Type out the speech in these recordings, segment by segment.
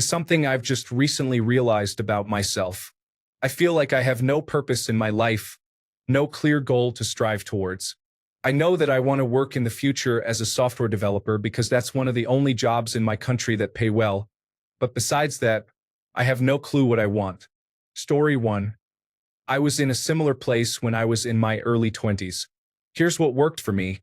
is something I've just recently realized about myself. I feel like I have no purpose in my life, no clear goal to strive towards. I know that I want to work in the future as a software developer because that's one of the only jobs in my country that pay well. But besides that, I have no clue what I want. Story 1. I was in a similar place when I was in my early 20s. Here's what worked for me.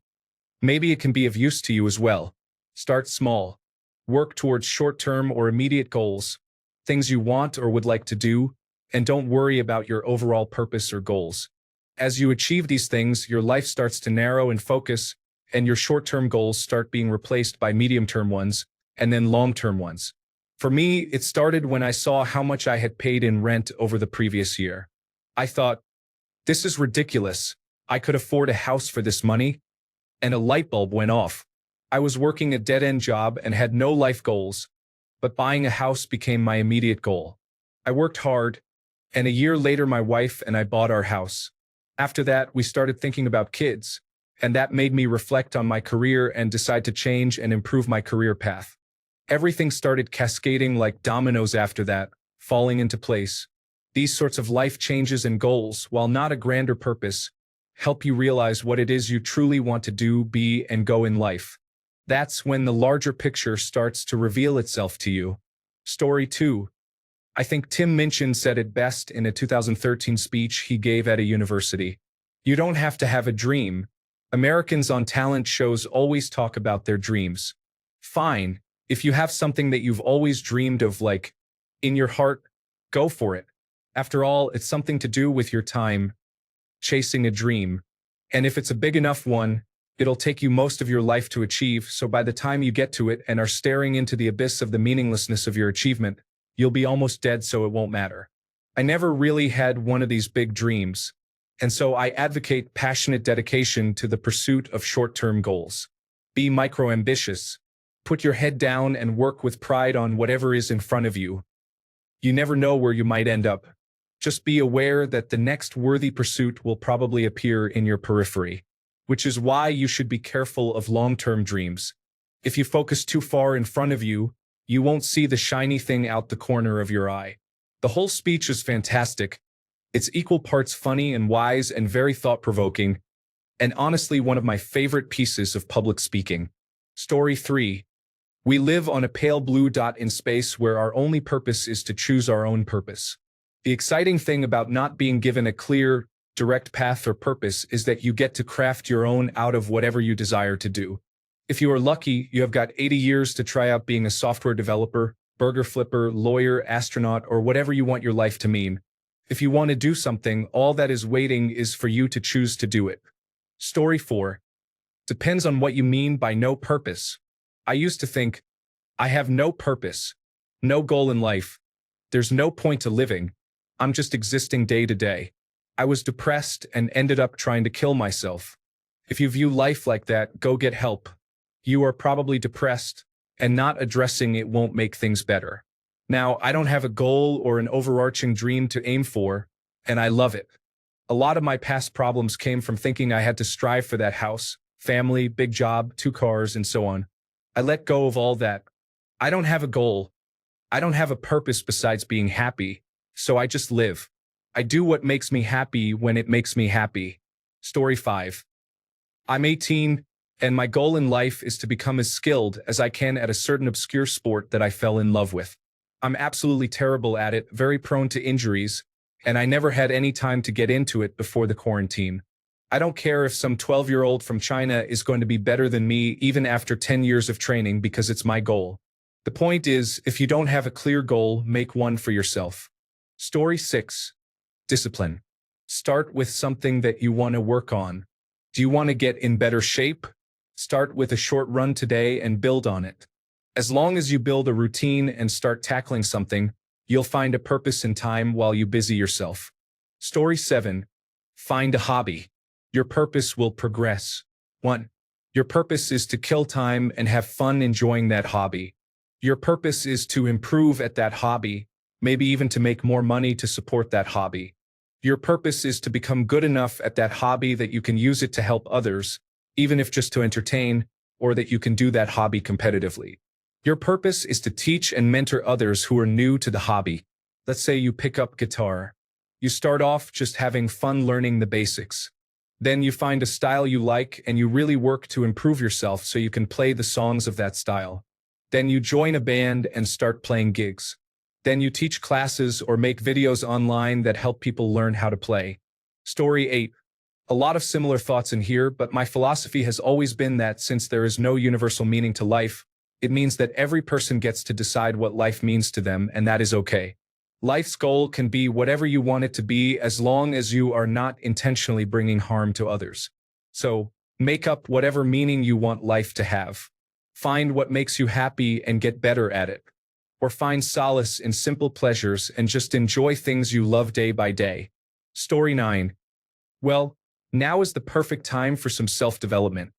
Maybe it can be of use to you as well. Start small. Work towards short-term or immediate goals, things you want or would like to do, and don't worry about your overall purpose or goals. As you achieve these things, your life starts to narrow and focus, and your short-term goals start being replaced by medium-term ones, and then long-term ones. For me, it started when I saw how much I had paid in rent over the previous year. I thought, this is ridiculous. I could afford a house for this money, and a light bulb went off. I was working a dead-end job and had no life goals, but buying a house became my immediate goal. I worked hard, and a year later my wife and I bought our house. After that, we started thinking about kids, and that made me reflect on my career and decide to change and improve my career path. Everything started cascading like dominoes after that, falling into place. These sorts of life changes and goals, while not a grander purpose, help you realize what it is you truly want to do, be, and go in life. That's when the larger picture starts to reveal itself to you. Story 2. I think Tim Minchin said it best in a 2013 speech he gave at a university. You don't have to have a dream. Americans on talent shows always talk about their dreams. Fine, if you have something that you've always dreamed of, like, in your heart, go for it. After all, it's something to do with your time, chasing a dream. And if it's a big enough one, it'll take you most of your life to achieve, so by the time you get to it and are staring into the abyss of the meaninglessness of your achievement, you'll be almost dead, so it won't matter. I never really had one of these big dreams, and so I advocate passionate dedication to the pursuit of short-term goals. Be micro-ambitious. Put your head down and work with pride on whatever is in front of you. You never know where you might end up. Just be aware that the next worthy pursuit will probably appear in your periphery, which is why you should be careful of long-term dreams. If you focus too far in front of you, you won't see the shiny thing out the corner of your eye. The whole speech is fantastic. It's equal parts funny and wise and very thought-provoking, and honestly one of my favorite pieces of public speaking. Story 3. We live on a pale blue dot in space where our only purpose is to choose our own purpose. The exciting thing about not being given a clear, direct path or purpose is that you get to craft your own out of whatever you desire to do. If you are lucky, you have got 80 years to try out being a software developer, burger flipper, lawyer, astronaut, or whatever you want your life to mean. If you want to do something, all that is waiting is for you to choose to do it. Story 4. Depends on what you mean by no purpose. I used to think, I have no purpose, no goal in life. There's no point to living. I'm just existing day to day. I was depressed and ended up trying to kill myself. If you view life like that, go get help. You are probably depressed, and not addressing it won't make things better. Now, I don't have a goal or an overarching dream to aim for, and I love it. A lot of my past problems came from thinking I had to strive for that house, family, big job, 2 cars, and so on. I let go of all that. I don't have a goal. I don't have a purpose besides being happy, so I just live. I do what makes me happy when it makes me happy. Story 5. I'm 18, and my goal in life is to become as skilled as I can at a certain obscure sport that I fell in love with. I'm absolutely terrible at it, very prone to injuries, and I never had any time to get into it before the quarantine. I don't care if some 12-year-old from China is going to be better than me even after 10 years of training because it's my goal. The point is, if you don't have a clear goal, make one for yourself. Story 6. Discipline. Start with something that you want to work on. Do you want to get in better shape? Start with a short run today and build on it. As long as you build a routine and start tackling something, you'll find a purpose in time while you busy yourself. Story 7. Find a hobby. Your purpose will progress. 1. Your purpose is to kill time and have fun enjoying that hobby. Your purpose is to improve at that hobby, maybe even to make more money to support that hobby. Your purpose is to become good enough at that hobby that you can use it to help others, even if just to entertain, or that you can do that hobby competitively. Your purpose is to teach and mentor others who are new to the hobby. Let's say you pick up guitar. You start off just having fun learning the basics. Then you find a style you like and you really work to improve yourself so you can play the songs of that style. Then you join a band and start playing gigs. Then you teach classes or make videos online that help people learn how to play. Story 8. A lot of similar thoughts in here, but my philosophy has always been that since there is no universal meaning to life, it means that every person gets to decide what life means to them, and that is okay. Life's goal can be whatever you want it to be as long as you are not intentionally bringing harm to others. So, make up whatever meaning you want life to have. Find what makes you happy and get better at it. Or find solace in simple pleasures and just enjoy things you love day by day. Story 9. Well, now is the perfect time for some self-development,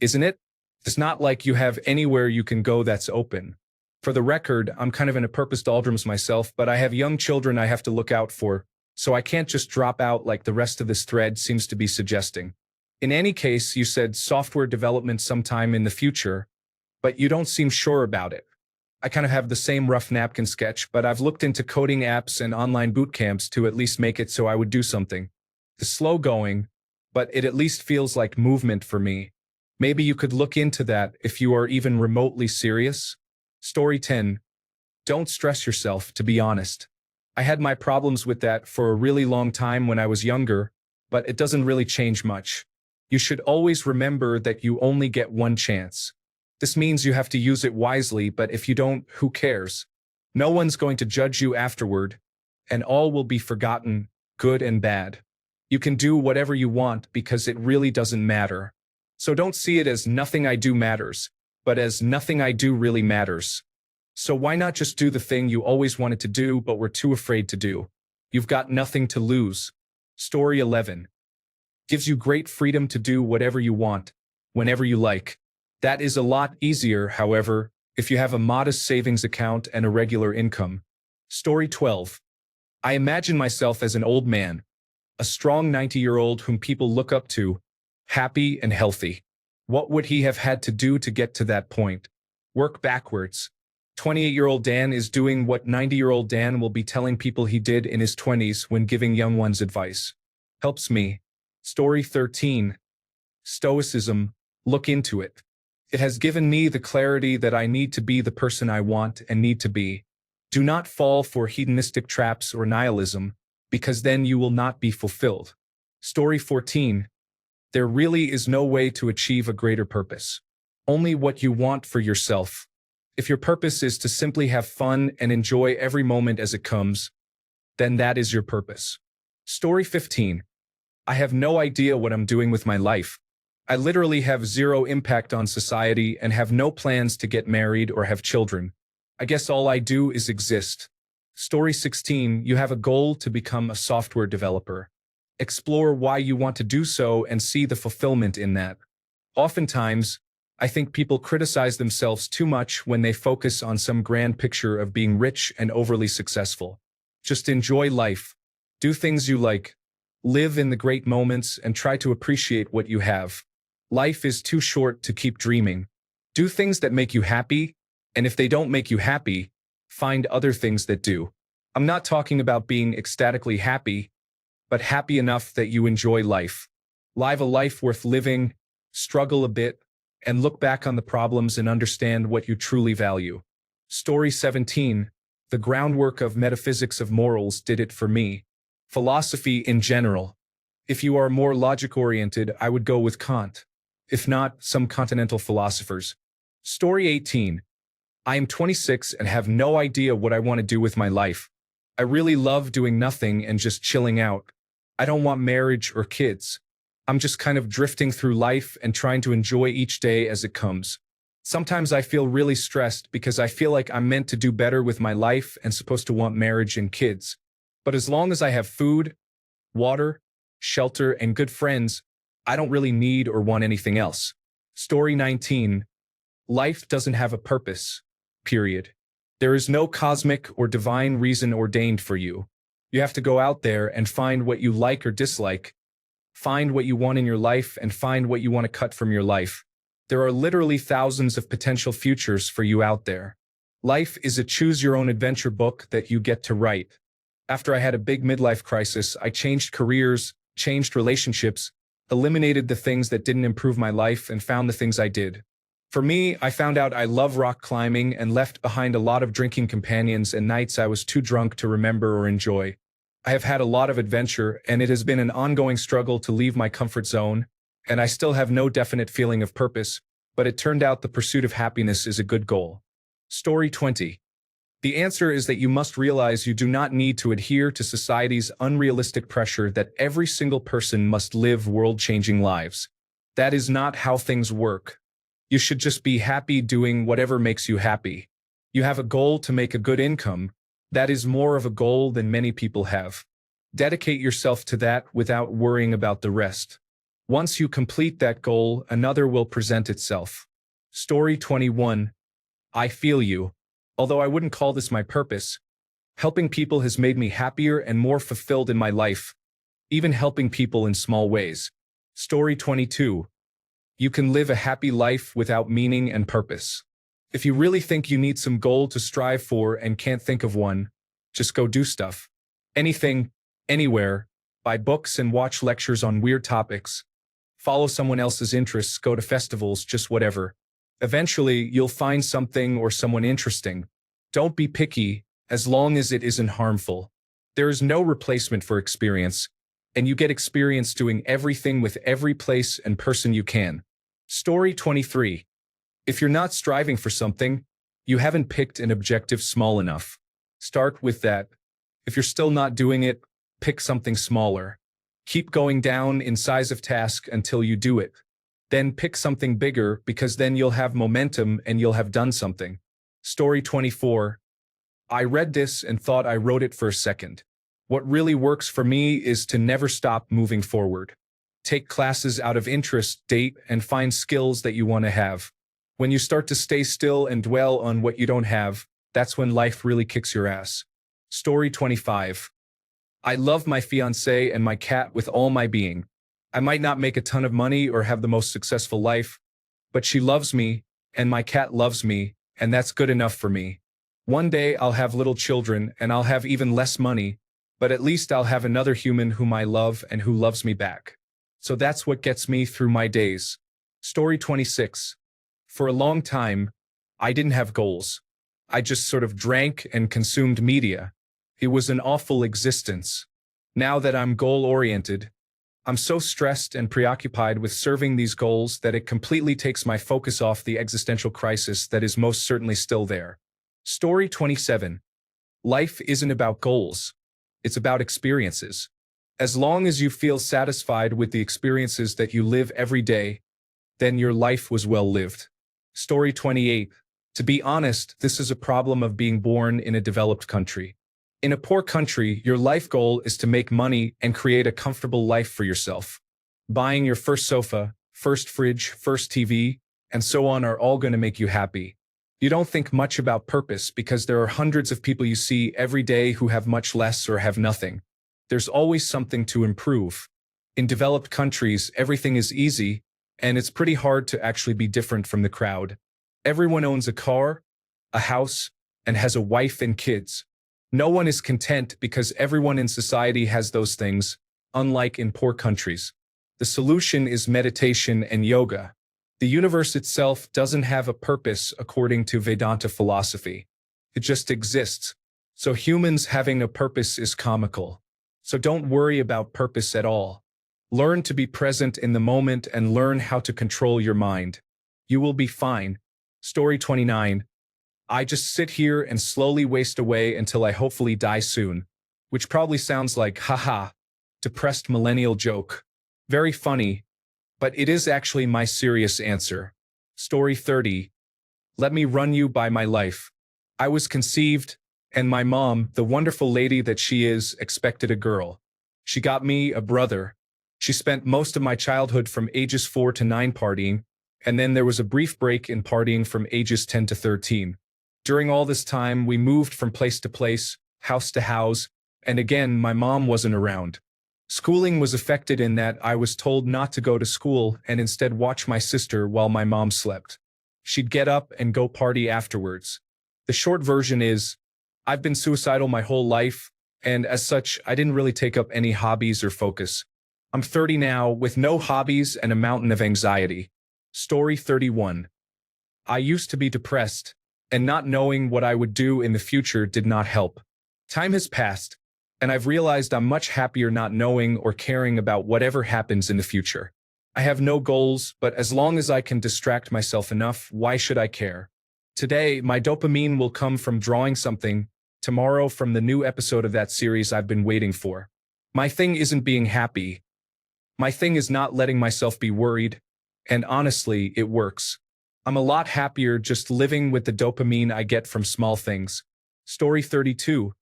isn't it? It's not like you have anywhere you can go that's open. For the record, I'm kind of in a purpose doldrums myself, but I have young children I have to look out for, so I can't just drop out like the rest of this thread seems to be suggesting. In any case, you said software development sometime in the future, but you don't seem sure about it. I kind of have the same rough napkin sketch, but I've looked into coding apps and online boot camps to at least make it so I would do something. It's slow going, but it at least feels like movement for me. Maybe you could look into that if you are even remotely serious. Story 10. Don't stress yourself, to be honest. I had my problems with that for a really long time when I was younger, but it doesn't really change much. You should always remember that you only get one chance. This means you have to use it wisely, but if you don't, who cares? No one's going to judge you afterward, and all will be forgotten, good and bad. You can do whatever you want because it really doesn't matter. So don't see it as nothing I do matters, but as nothing I do really matters. So why not just do the thing you always wanted to do but were too afraid to do? You've got nothing to lose. Story 11. Gives you great freedom to do whatever you want, whenever you like. That is a lot easier, however, if you have a modest savings account and a regular income. Story 12. I imagine myself as an old man, a strong 90-year-old whom people look up to, happy and healthy. What would he have had to do to get to that point? Work backwards. 28-year-old Dan is doing what 90-year-old Dan will be telling people he did in his 20s when giving young ones advice. Helps me. Story 13. Stoicism. Look into it. It has given me the clarity that I need to be the person I want and need to be. Do not fall for hedonistic traps or nihilism, because then you will not be fulfilled. Story 14. There really is no way to achieve a greater purpose. Only what you want for yourself. If your purpose is to simply have fun and enjoy every moment as it comes, then that is your purpose. Story 15. I have no idea what I'm doing with my life. I literally have zero impact on society and have no plans to get married or have children. I guess all I do is exist. Story 16. You have a goal to become a software developer. Explore why you want to do so and see the fulfillment in that. Oftentimes, I think people criticize themselves too much when they focus on some grand picture of being rich and overly successful. Just enjoy life. Do things you like. Live in the great moments and try to appreciate what you have. Life is too short to keep dreaming. Do things that make you happy, and if they don't make you happy, find other things that do. I'm not talking about being ecstatically happy, but happy enough that you enjoy life. Live a life worth living, struggle a bit, and look back on the problems and understand what you truly value. Story 17. The groundwork of metaphysics of morals did it for me. Philosophy in general. If you are more logic-oriented, I would go with Kant. If not, some continental philosophers. Story 18. I am 26 and have no idea what I want to do with my life. I really love doing nothing and just chilling out. I don't want marriage or kids. I'm just kind of drifting through life and trying to enjoy each day as it comes. Sometimes I feel really stressed because I feel like I'm meant to do better with my life and supposed to want marriage and kids. But as long as I have food, water, shelter, and good friends, I don't really need or want anything else. Story 19. Life doesn't have a purpose, period. There is no cosmic or divine reason ordained for you. You have to go out there and find what you like or dislike. Find what you want in your life and find what you want to cut from your life. There are literally thousands of potential futures for you out there. Life is a choose-your-own-adventure book that you get to write. After I had a big midlife crisis, I changed careers, changed relationships, eliminated the things that didn't improve my life, and found the things I did. For me, I found out I love rock climbing and left behind a lot of drinking companions and nights I was too drunk to remember or enjoy. I have had a lot of adventure, and it has been an ongoing struggle to leave my comfort zone, and I still have no definite feeling of purpose, but it turned out the pursuit of happiness is a good goal. Story 20. The answer is that you must realize you do not need to adhere to society's unrealistic pressure that every single person must live world-changing lives. That is not how things work. You should just be happy doing whatever makes you happy. You have a goal to make a good income. That is more of a goal than many people have. Dedicate yourself to that without worrying about the rest. Once you complete that goal, another will present itself. Story 21. I feel you. Although I wouldn't call this my purpose, helping people has made me happier and more fulfilled in my life, even helping people in small ways. Story 22. You can live a happy life without meaning and purpose. If you really think you need some goal to strive for and can't think of one, just go do stuff. Anything, anywhere, buy books and watch lectures on weird topics. Follow someone else's interests, go to festivals, just whatever. Eventually, you'll find something or someone interesting. Don't be picky, as long as it isn't harmful. There is no replacement for experience, and you get experience doing everything with every place and person you can. Story 23. If you're not striving for something, you haven't picked an objective small enough. Start with that. If you're still not doing it, pick something smaller. Keep going down in size of task until you do it. Then pick something bigger, because then you'll have momentum and you'll have done something. Story 24. I read this and thought I wrote it for a second. What really works for me is to never stop moving forward. Take classes out of interest, date, and find skills that you want to have. When you start to stay still and dwell on what you don't have, that's when life really kicks your ass. Story 25. I love my fiancé and my cat with all my being. I might not make a ton of money or have the most successful life, but she loves me, and my cat loves me, and that's good enough for me. One day I'll have little children, and I'll have even less money, but at least I'll have another human whom I love and who loves me back. So that's what gets me through my days. Story 26. For a long time, I didn't have goals. I just sort of drank and consumed media. It was an awful existence. Now that I'm goal-oriented, I'm so stressed and preoccupied with serving these goals that it completely takes my focus off the existential crisis that is most certainly still there. Story 27. Life isn't about goals. It's about experiences. As long as you feel satisfied with the experiences that you live every day, then your life was well lived. Story 28. To be honest, this is a problem of being born in a developed country. In a poor country, your life goal is to make money and create a comfortable life for yourself. Buying your first sofa, first fridge, first TV, and so on are all going to make you happy. You don't think much about purpose because there are hundreds of people you see every day who have much less or have nothing. There's always something to improve. In developed countries, everything is easy, and it's pretty hard to actually be different from the crowd. Everyone owns a car, a house, and has a wife and kids. No one is content because everyone in society has those things, unlike in poor countries. The solution is meditation and yoga. The universe itself doesn't have a purpose according to Vedanta philosophy. It just exists. So humans having a purpose is comical. So don't worry about purpose at all. Learn to be present in the moment and learn how to control your mind. You will be fine. Story 29. I just sit here and slowly waste away until I hopefully die soon. Which probably sounds like, haha, depressed millennial joke. Very funny, but it is actually my serious answer. Story 30. Let me run you by my life. I was conceived, and my mom, the wonderful lady that she is, expected a girl. She got me a brother. She spent most of my childhood from ages 4 to 9 partying, and then there was a brief break in partying from ages 10 to 13. During all this time, we moved from place to place, house to house, and again, my mom wasn't around. Schooling was affected in that I was told not to go to school and instead watch my sister while my mom slept. She'd get up and go party afterwards. The short version is, I've been suicidal my whole life, and as such, I didn't really take up any hobbies or focus. I'm 30 now, with no hobbies and a mountain of anxiety. Story 31. I used to be depressed, and not knowing what I would do in the future did not help. Time has passed, and I've realized I'm much happier not knowing or caring about whatever happens in the future. I have no goals, but as long as I can distract myself enough, why should I care? Today, my dopamine will come from drawing something, tomorrow from the new episode of that series I've been waiting for. My thing isn't being happy. My thing is not letting myself be worried, and honestly, it works. I'm a lot happier just living with the dopamine I get from small things. Story 32.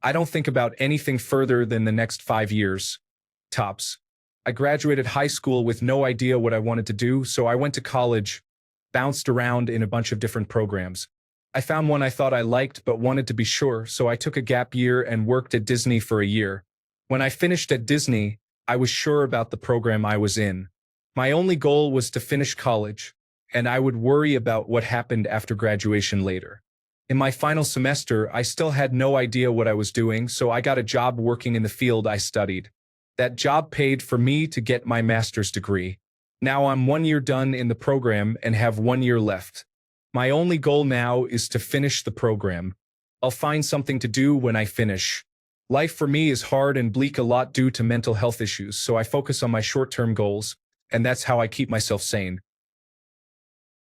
I don't think about anything further than the next 5 years. Tops. I graduated high school with no idea what I wanted to do, so I went to college, bounced around in a bunch of different programs. I found one I thought I liked but wanted to be sure, so I took a gap year and worked at Disney for a year. When I finished at Disney, I was sure about the program I was in. My only goal was to finish college, and I would worry about what happened after graduation later. In my final semester, I still had no idea what I was doing, so I got a job working in the field I studied. That job paid for me to get my master's degree. Now I'm 1 year done in the program and have 1 year left. My only goal now is to finish the program. I'll find something to do when I finish. Life for me is hard and bleak a lot due to mental health issues, so I focus on my short-term goals, and that's how I keep myself sane.